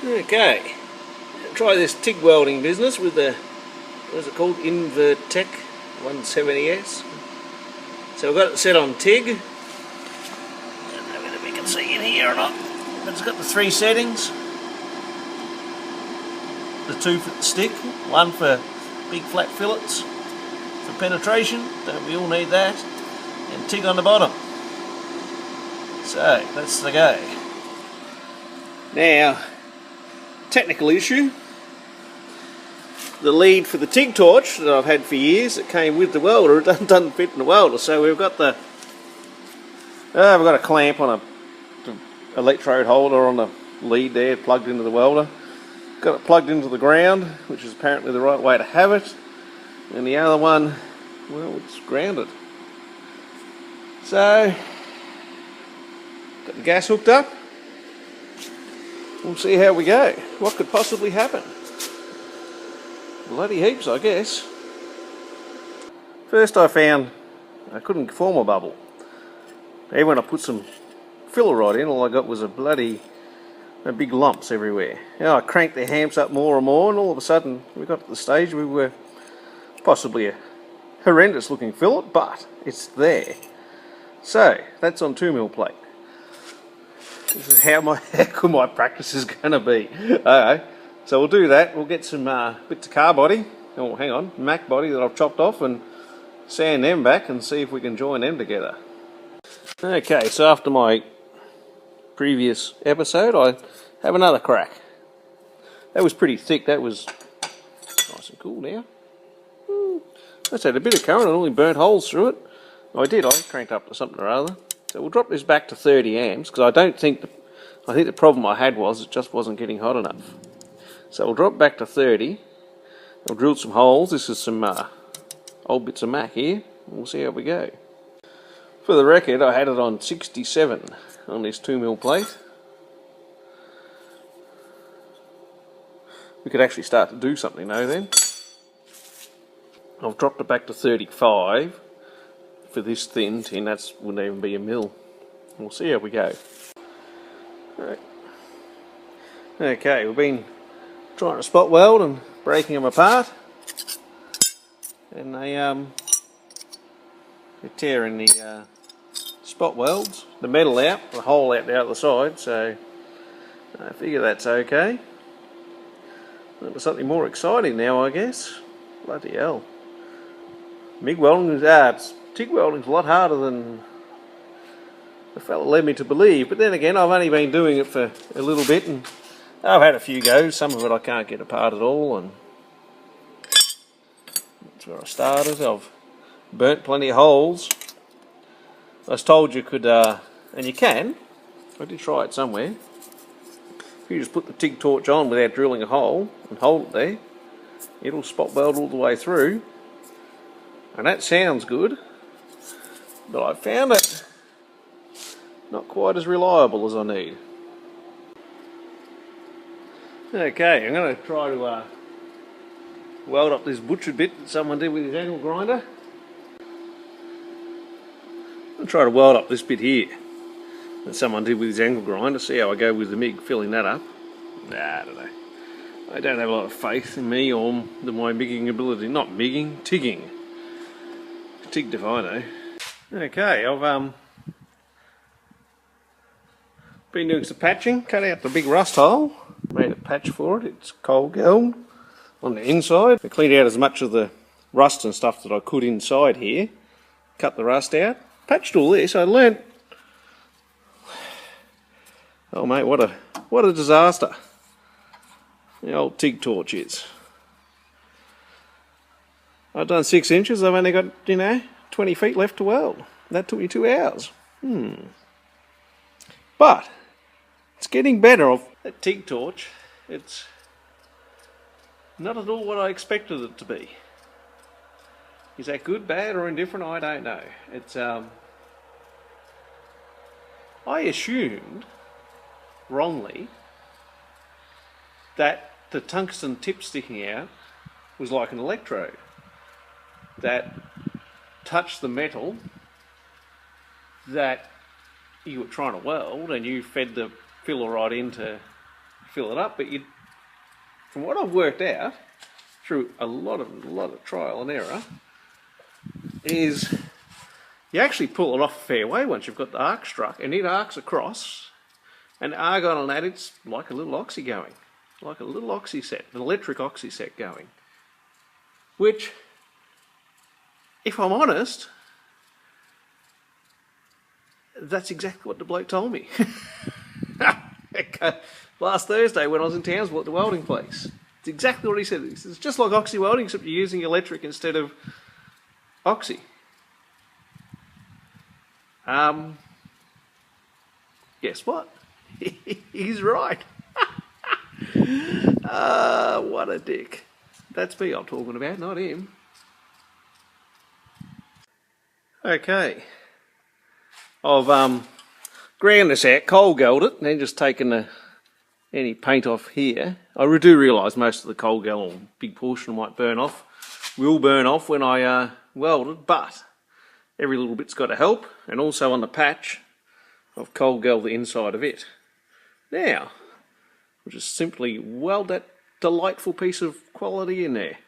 Okay, try this TIG welding business with the, what is it called, Invertec 170S. So we've got it set on TIG. I don't know whether we can see in here or not, but it's got the 3 settings. The 2 for the stick, 1 for big flat fillets for penetration, don't we all need that, and TIG on the bottom. So that's the go. Now, technical issue. The lead for the TIG torch that I've had for years that came with the welder, it doesn't fit in the welder, so we've got the we've got a clamp on the electrode holder on the lead there plugged into the welder. Got it plugged into the ground, which is apparently the right way to have it, and the other one, well, it's grounded. So got the gas hooked up. We'll see how we go. What could possibly happen? Bloody heaps, I guess. First I found I couldn't form a bubble. Even when I put some filler rod in, all I got was big lumps everywhere. Now I cranked the amps up more and more, and all of a sudden we got to the stage we were possibly a horrendous looking fillet, but it's there. So that's on 2mm plate. This is how good my practice is going to be. Okay, so we'll do that. We'll get some bits of car body, oh hang on, Mack body that I've chopped off, and sand them back and see if we can join them together. Okay, so after my previous episode I have another crack. That was pretty thick, that was nice and cool now. That's had a bit of current and only burnt holes through it. I cranked up to something or other. So we'll drop this back to 30 amps because I think the problem I had was it just wasn't getting hot enough. So we'll drop back to 30. I'll drill some holes. This is some old bits of Mack here. We'll see how we go. For the record, I had it on 67 on this 2mm plate. We could actually start to do something though then. I've dropped it back to 35 for this thin tin. That wouldn't even be a mil. We'll see how we go. Right. Okay, we've been trying to spot weld and breaking them apart, and they're tearing the spot welds, the metal out, the hole out the other side, so I figure that's okay. That was something more exciting now, I guess. Bloody hell. MIG welding is TIG welding's a lot harder than the fella led me to believe, but then again I've only been doing it for a little bit and I've had a few goes. Some of it I can't get apart at all, and that's where I started. I've burnt plenty of holes. I was told you could, and you can, I did try it somewhere, if you just put the TIG torch on without drilling a hole and hold it there, it'll spot weld all the way through, and that sounds good, but I found it not quite as reliable as I need. Okay, I'm going to try to weld up this butchered bit that someone did with his angle grinder. I'll try to weld up this bit here that someone did with his angle grinder, see how I go with the MIG filling that up. Nah, I don't know. I don't have a lot of faith in me or my MIGging ability. Not MIGging, TIGging. TIG Divino. Okay, I've been doing some patching, cut out the big rust hole, made a patch for it. It's cold gold on the inside. I cleaned out as much of the rust and stuff that I could inside here, cut the rust out, patched all this. I learnt, oh mate, what a disaster the old TIG torch is. I've done 6 inches, I've only got, 20 feet left to weld. That took me 2 hours. But it's getting better. That TIG torch, it's not at all what I expected it to be. Is that good, bad, or indifferent? I don't know. It's I assumed wrongly that the tungsten tip sticking out was like an electrode that touched the metal that you were trying to weld, and you fed the filler rod in to fill it up, but from what I've worked out through a lot of trial and error, is you actually pull it off a fair way once you've got the arc struck, and it arcs across, and argon on that, it's like a little oxy going, like a little oxy set, an electric oxy set going, which, if I'm honest, that's exactly what the bloke told me. Last Thursday when I was in Townsville at the welding place. It's exactly what he said. He says, it's just like oxy welding, except you're using electric instead of oxy. Guess what? He's right. What a dick. That's me I'm talking about, not him. Okay. I've ground this out, coal gelled it, and then just taken any paint off here. I do realise most of the coal gel, or a big portion might burn off, will burn off when I weld it, but every little bit's got to help. And also on the patch, I've coal gelled the inside of it. Now, we'll just simply weld that delightful piece of quality in there.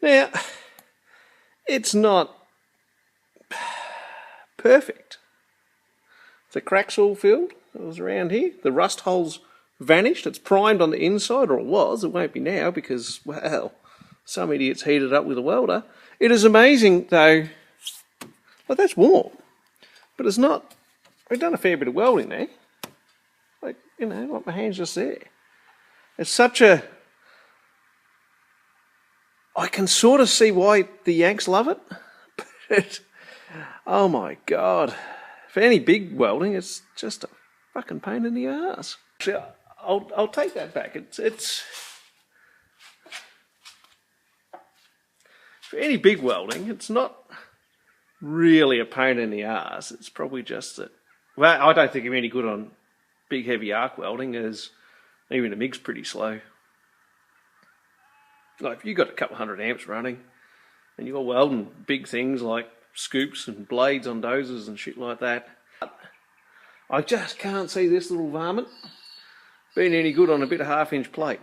Now, it's not perfect. The cracks all filled. It was around here. The rust holes vanished. It's primed on the inside, or it was. It won't be now because, well, some idiots heated it up with a welder. It is amazing, though. Well, that's warm, but it's not. We've done a fair bit of welding there. Like, you know, like my hand's just there. It's such a. I can sort of see why the Yanks love it, but oh my God. For any big welding, it's just a fucking pain in the ass. Actually, I'll take that back. It's for any big welding, it's not really a pain in the ass. It's probably just that. Well, I don't think I'm any good on big heavy arc welding, as even the MIG's pretty slow. Like if you've got a couple 100 amps running and you're welding big things like scoops and blades on dozers and shit like that, I just can't see this little varmint being any good on a bit of 1/2 inch plate.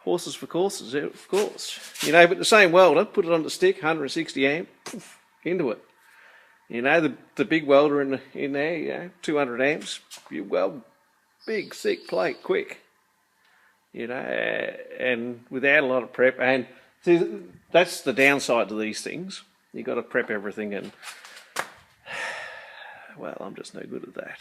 Horses for courses, of course. You know, but the same welder, put it on the stick, 160 amp, poof, into it. You know, the big welder in there, you know, 200 amps, you weld big, thick plate quick. You know, and without a lot of prep, and that's the downside to these things. You've got to prep everything, and well, I'm just no good at that.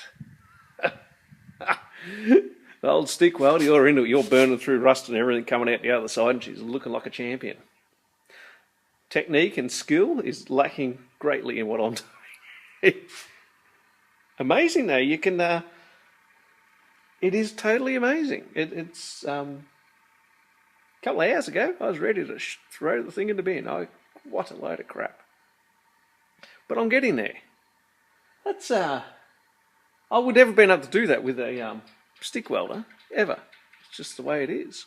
The old stick welder, you're into it, you're burning through rust and everything coming out the other side, and she's looking like a champion. Technique and skill is lacking greatly in what I'm doing. Amazing though, you can. It is totally amazing. It's couple of hours ago, I was ready to throw the thing in the bin. What a load of crap. But I'm getting there. That's, I would never have been able to do that with a stick welder, ever. It's just the way it is.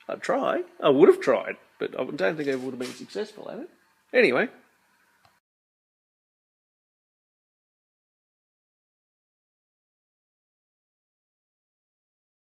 I'd try. I would have tried, but I don't think I would have been successful at it. Anyway,